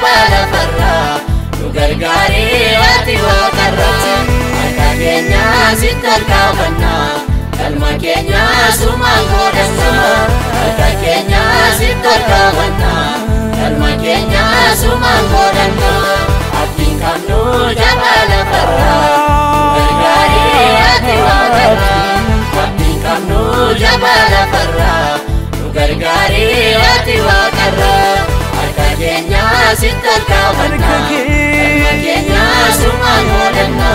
jabala farra nu gargaari ati waaqarra harka keenya sitti harkaafanna galma keenya sumaan godhanna harka keenya sitti harkaafanna galma keenya sumaan godhanna abdiin qabnu jabala farra nu gargaari ati waaqarra abdiin qabnu jabala farra nu gargaari ati waaqarra harka keenya sitti harkaafanna galma keenya sumaan godhanna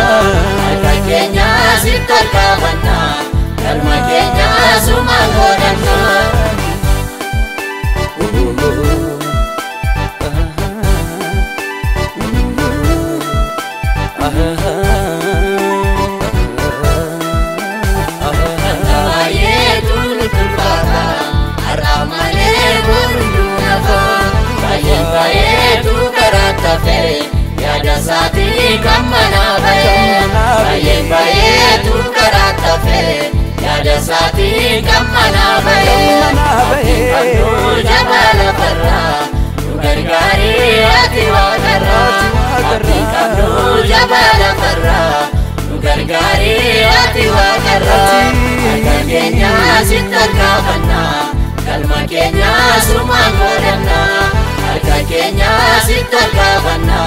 harka keenya sitti harkaafanna galma keenya sumaan godhanna Sati kamana baye baye tu karata fe yada sati kamana baye kanu jabala farra nu gargaari ati waaqarra ati kanu jabala farra nu gargaari ati waaqarra harka keenya sitti harkaafanna galma keenya sumaan godhanna harka keenya sitti harkaafanna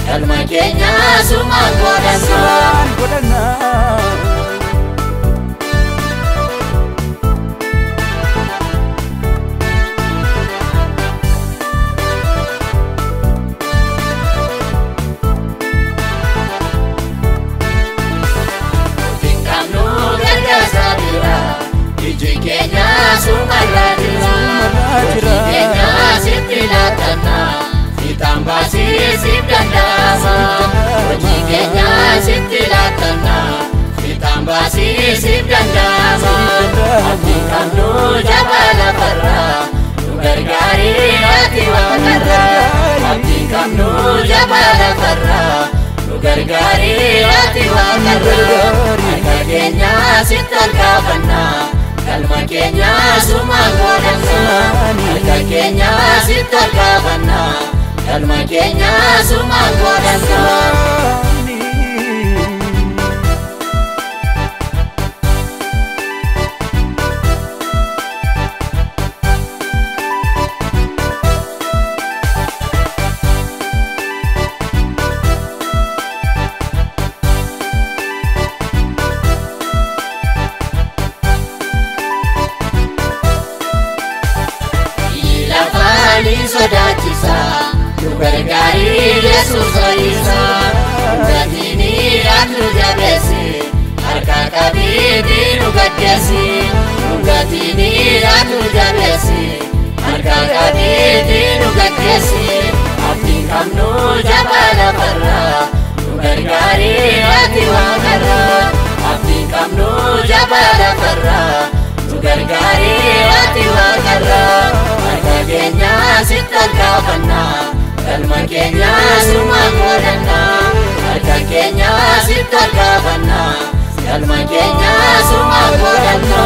galma keenya sumaan godhanna tingkamnu gargaarsa bira iji keenya sumarra jira iji keenya sitti laatanna tambasi sip dandama hoji keenya sitti laatanna tambasi sip dandama abdiin qabnu jabala farra nu gargaari ati waaqarra abdiin qabnu jabala farra nu gargaari ati waaqarra harka keenya sitti harkaafanna galma keenya sumaan godhanna harka keenya sitti harkaafanna galma keenya sumaan godhanna ilafani sodaachisa nu gargaari Yesuus isa gatini atu jabeesi harka qabiiti nu gaddeesi gatini atu jabeesi harka qabiiti nu gaddeesi abdiin qabnu jabala farra nu gargaari ati waaqarra abdiin qabnu jabala farra nu gargaari ati waaqarra harka keenya sitti harkaafanna galma keenya sumaan godhanna harka keenya sitti harkaafanna galma keenya sumaan godhanna